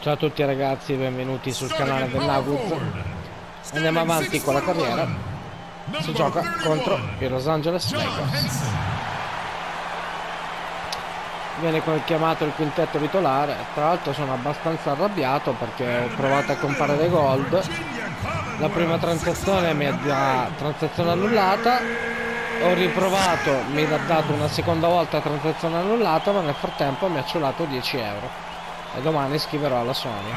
Ciao a tutti ragazzi, benvenuti sul canale del Nuggets. Andiamo avanti con la carriera. Si gioca contro i Los Angeles Lakers. Viene chiamato il quintetto titolare. Tra l'altro sono abbastanza arrabbiato perché ho provato a comprare dei gold. La prima transazione mi ha transazione annullata. Ho riprovato, mi ha dato una seconda volta transazione annullata, ma nel frattempo mi ha ciulato 10 euro. E domani scriverò alla Sony.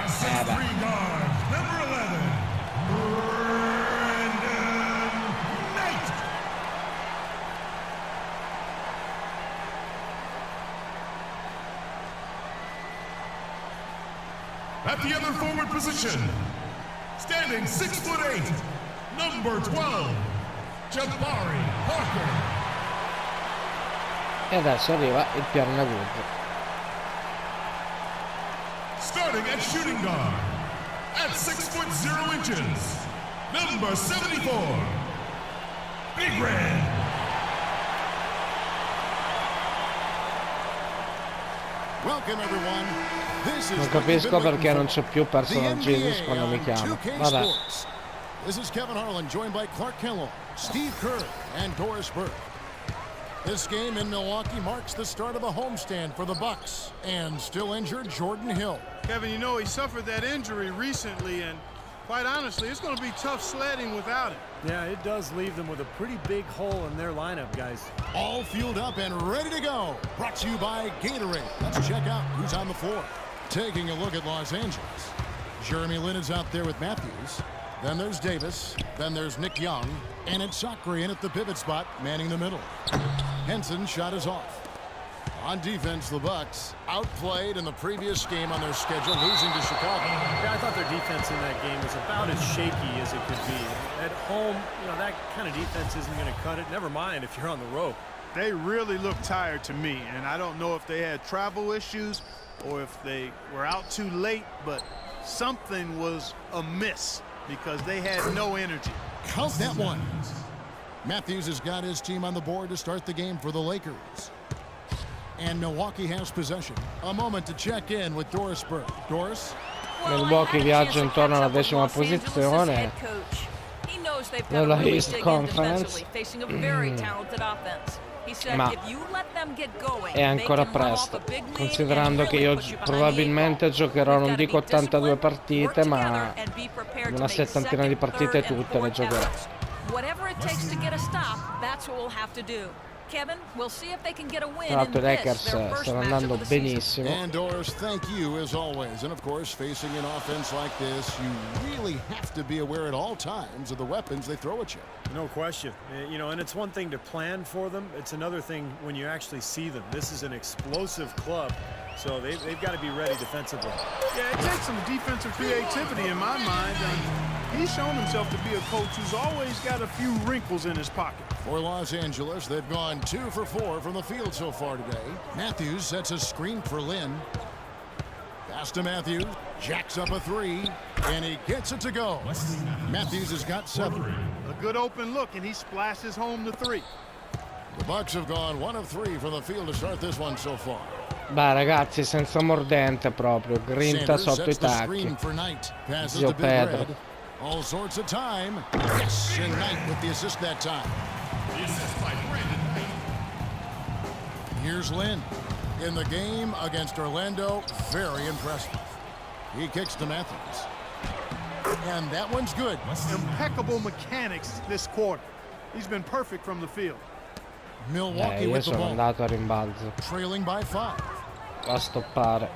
At the other forward position, standing 6'8", number 12, Jabari Parker. E adesso arriva il piano Nagud. Starting at shooting guard, at 6'0", number 74, Big Red. Welcome everyone. Non capisco perché non c'è più personal Jesus quando mi chiama. Vabbè. This is Kevin Harlan joined by Clark Kellogg, Steve Kerr, and Doris Burke. This game in Milwaukee marks the start of a homestand for the Bucks, and still injured Jordan Hill. Kevin, you know he suffered that injury recently, and quite honestly, it's going to be tough sledding without him. Yeah, it does leave them with a pretty big hole in their lineup, guys. All fueled up and ready to go. Brought to you by Gatorade. Let's check out who's on the floor. Taking a look at Los Angeles. Jeremy Lin is out there with Matthews. Then there's Davis. Then there's Nick Young. And it's Sakri in at the pivot spot, manning the middle. Henson's shot is off. On defense, the Bucks outplayed in the previous game on their schedule, losing to Chicago. Yeah, I thought their defense in that game was about as shaky as it could be. At home, you know, that kind of defense isn't going to cut it. Never mind if you're on the road. They really look tired to me, and I don't know if they had travel issues or if they were out too late, but something was amiss because they had no energy. Count that one. Matthews has got his team on the board to start the game for the Lakers. And Milwaukee has possession. A moment to check in with Doris Burke. Doris? Milwaukee viaggia intorno alla 10ª posizione nella East Conference. Ma è ancora presto, considerando che io probabilmente giocherò, non dico 82 partite, ma una settantina di partite tutte le giocherò. Tra l'altro i Lakers stanno andando benissimo. And Doris, thank you as always. And of course, facing an offense like this, you really have to be aware at all times of the weapons they throw at you. No question. You know, and it's one thing to plan for them. It's another thing when you actually see them. This is an explosive club, so they've got to be ready defensively. Yeah, it takes some defensive creativity in my mind. He's shown himself to be a coach who's always got a few wrinkles in his pocket. For Los Angeles, they've gone 2 for 4 from the field so far today. Matthews sets a screen for Lin. Pass to Matthews. Jacks up a 3, and he gets it to go. Matthews has got 7. A good open look, and he splashes home the 3. The Bucks have gone 1 of 3 from the field to start this one so far. Beh ragazzi, senza mordente proprio, grinta sotto i tacchi. Zio Pedro. All sorts of time. Yes, and Knight with the assist that time. Here's Lin. In the game against Orlando, very impressive. He kicks to Matthews. And that one's good. Impeccable mechanics this quarter. He's been perfect from the field. Milwaukee Io with the sono ball. andato a rimbalzo. Trailing by 5. Va a stoppare.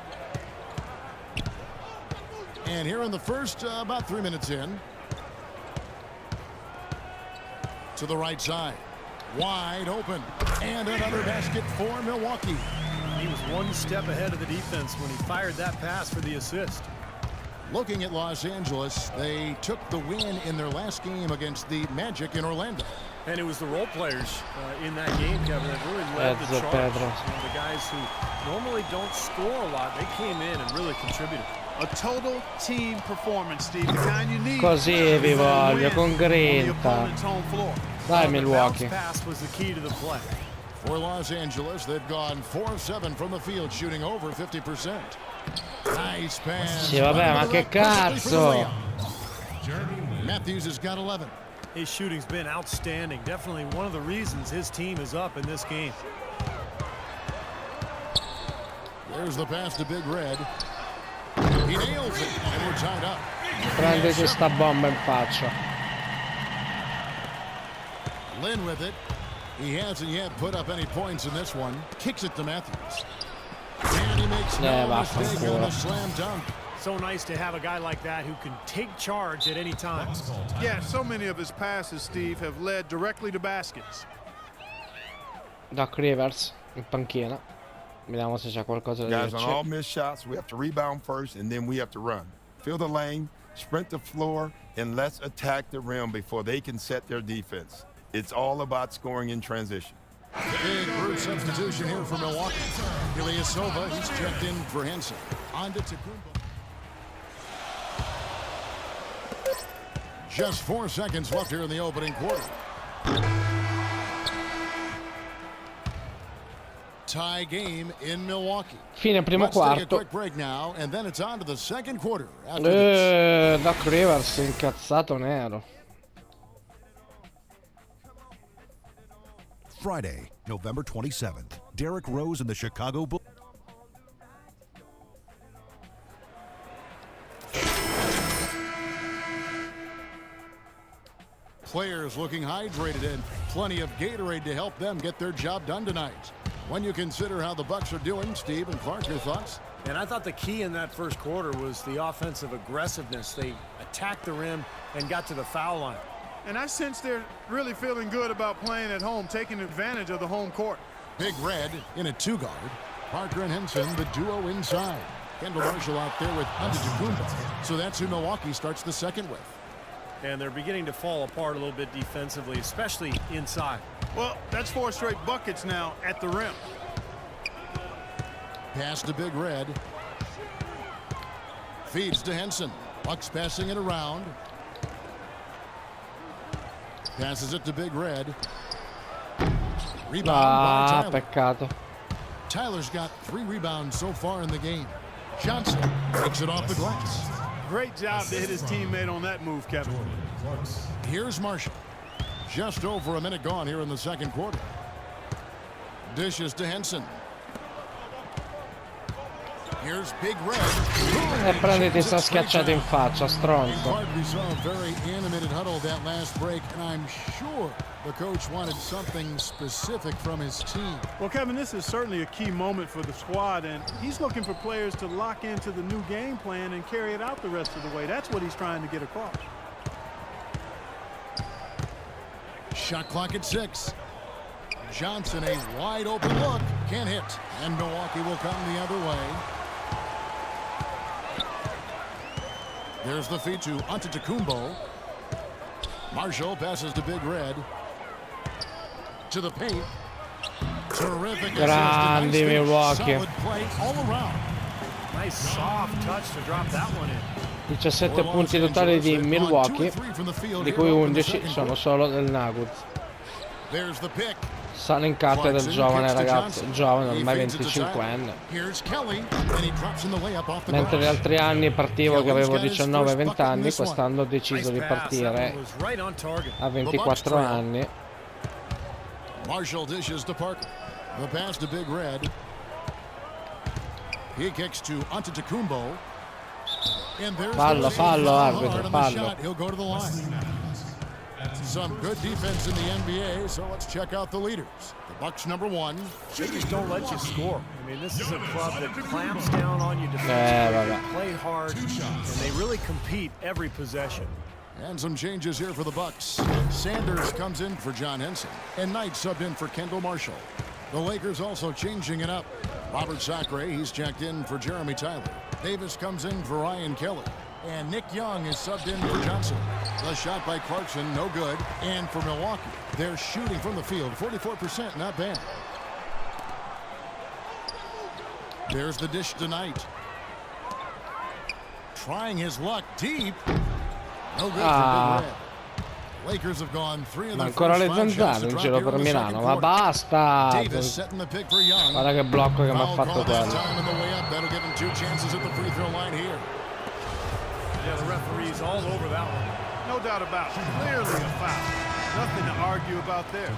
And here in the first, about 3 minutes in. To the right side. Wide open. And another basket for Milwaukee. He was one step ahead of the defense when he fired that pass for the assist. Looking at Los Angeles, they took the win in their last game against the Magic in Orlando. And it was the role players in that game, Kevin, that really led the charge. Pedro. You know, the guys who normally don't score a lot, they came in and really contributed. A total team performance, Steve. The kind you need. Così vi voglio, con grinta. Dai Milwaukee. The pass was the key to the play. For Los Angeles, they've gone 4-7 from the field, shooting over 50%. Nice pass. Sì, vabbè, ma che cazzo? Matthews has got 11. His shooting's been outstanding. Definitely one of the reasons his team is up in this game. There's the pass to Big Red. He nails it, and we're tied up. Prenditi sta bomba in faccia. Lynn with it. He hasn't yet put up any points in this one. Kicks it to Matthews. And he makes no mistake on the slam dunk. So nice to have a guy like that who can take charge at any time. Yeah, so many of his passes, Steve, have led directly to baskets. Doc Rivers in panchina. Vediamo se c'è qualcosa da Guys, on all dirci. missed shots, we have to rebound first, and then we have to run. Fill the lane, sprint the floor, and let's attack the rim before they can set their defense. It's all about scoring in transition. Big group substitution here for Milwaukee. Ilyasova, he's checked in for Henson. On to Tacumbo. Just 4 seconds left here in the opening quarter. Tie game in Milwaukee. Fine primo Let's take a quarto. quick break now, and then it's on to the second quarter. After this. Doc Rivers incazzato nero. Friday, November 27th. Derrick Rose and the Chicago Bulls. Players looking hydrated and plenty of Gatorade to help them get their job done tonight. When you consider how the Bucks are doing, Steve and Clark, your thoughts? And I thought the key in that first quarter was the offensive aggressiveness. They attacked the rim and got to the foul line. And I sense they're really feeling good about playing at home, taking advantage of the home court. Big Red in a two-guard. Parker and Henson, the duo inside. Kendall Marshall out there with Antetokounmpo. So that's who Milwaukee starts the second with. And they're beginning to fall apart a little bit defensively, especially inside. Well, that's 4 straight buckets now at the rim. Pass to Big Red. Feeds to Henson. Bucks passing it around. Passes it to Big Red. Rebound by Tyler. Peccato. Tyler's got 3 rebounds so far in the game. Johnson takes it off the glass. Great job to hit his teammate on that move, Kevin. Here's Marshall. Just over a minute gone here in the second quarter. Dishes to Henson. Here's Big Red. E prenditi sta schiacciata in faccia, stronzo. We saw a very animated huddle that last break, and I'm sure the coach wanted something specific from his team. Well, Kevin, this is certainly a key moment for the squad, and he's looking for players to lock into the new game plan and carry it out the rest of the way. That's what he's trying to get across. Shot clock at 6. Johnson, a wide open look, can't hit, and Milwaukee will come the other way. There's the feed to Antetokounmpo. Marshall passes to Big Red. To the paint. Terrific Grandi assist. Milwaukee. Solid play all around. Nice soft touch to drop that one in. 17 punti totali di Milwaukee, di cui 11 sono solo del Nuggets. There's the pick. Sono in carte del giovane ragazzo, giovane, ormai 25enne. Mentre gli altri anni partivo che avevo 19-20 anni, quest'anno ho deciso di partire a 24 anni. Marshall dishes to Parker. The pass to Big Red. He kicks to Antetokounmpo. And there's Fallo, fallo, arbitro, fallo. He'll go to the line. Some good defense in the NBA, so let's check out the leaders. The Bucks #1. They just don't let you score. I mean, this is a club that clamps down on you defensively, play hard, and they really compete every possession. And some changes here for the Bucks. Sanders comes in for John Henson, and Knight subbed in for Kendall Marshall. The Lakers also changing it up. Robert Sacre, he's checked in for Jeremy Tyler. Davis comes in for Ryan Kelly. And Nick Young is subbed in for Johnson. The shot by Clarkson, no good. And for Milwaukee, they're shooting from the field, 44%, not bad. There's the dish tonight. Trying his luck deep. No good for Big Red. Lakers have gone 3 of Ma their ancora first le 5 shots zanzare to in drop giro here per in the Milano, second ma quarter. basta! Davis setting the pick for Young. Guarda che blocco che mi ha Foul fatto call that quello. time on the way up. That'll give him 2 chances at the free throw line here. Yeah, the referee's all over that one. No doubt about it. Clearly a foul. Nothing to argue about there.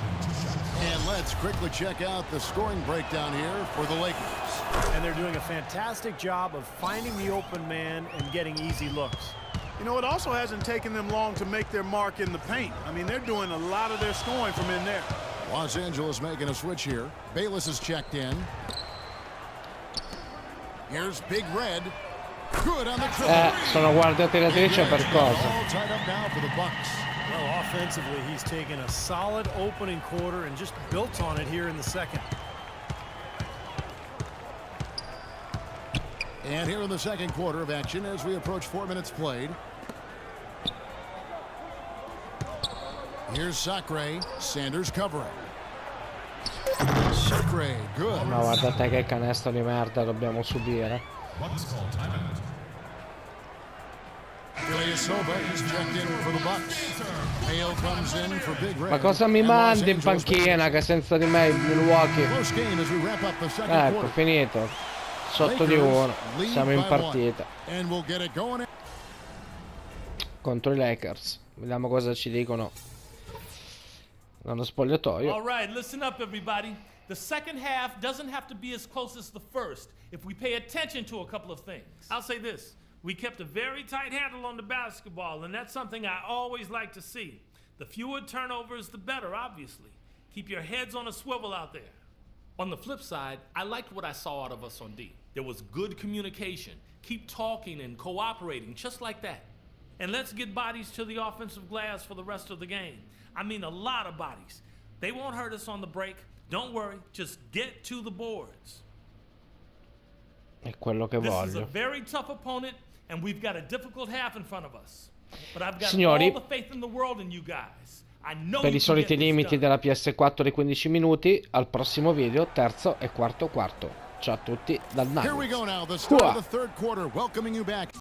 And let's quickly check out the scoring breakdown here for the Lakers. And they're doing a fantastic job of finding the open man and getting easy looks. You know, it also hasn't taken them long to make their mark in the paint. I mean, they're doing a lot of their scoring from in there. Los Angeles making a switch here. Bayless is checked in. Here's Big Red. Good on the triple. Sono guardia tiratrice per cosa? All tied up now for the Bucks. Well, offensively, he's taken a solid opening quarter and just built on it here in the second. And here in the second quarter of action as we approach 4 minutes played. Here's Sacre. Sanders covering. Sacre, good. Ma guardate che canestro di merda dobbiamo subire. Bucks call timeout. Ilyasova is checked in for the Bucks. Hale comes in for Big Red. Ma cosa mi And Los mandi in Angeles panchina che senza di me il Milwaukee? close game as we wrap up the second Ecco, quarter. finito. Sotto di uno. Siamo in partita And we'll get it going. contro i Lakers. Vediamo cosa ci dicono nello spogliatoio. All right, listen up, everybody. The second half doesn't have to be as close as the first if we pay attention to a couple of things. I'll say this. We kept a very tight handle on the basketball, and that's something I always like to see. The fewer turnovers, the better, obviously. Keep your heads on a swivel out there. On the flip side, I liked what I saw out of us on D. There was good communication. Keep talking and cooperating, just like that. And let's get bodies to the offensive glass for the rest of the game. I mean, a lot of bodies. They won't hurt us on the break. Don't worry, just get to the boards. È quello che This is a voglio. very tough opponent, and we've got a difficult half in front of us. But I've got Signori, all the faith in the world in you guys. I know Per you i can soliti get this limiti done. della PS4 di 15 minuti, al prossimo video, terzo e quarto quarto. Ciao a tutti dal Here we Nuggets. go now. The start Qua. of the third quarter. Welcoming you back.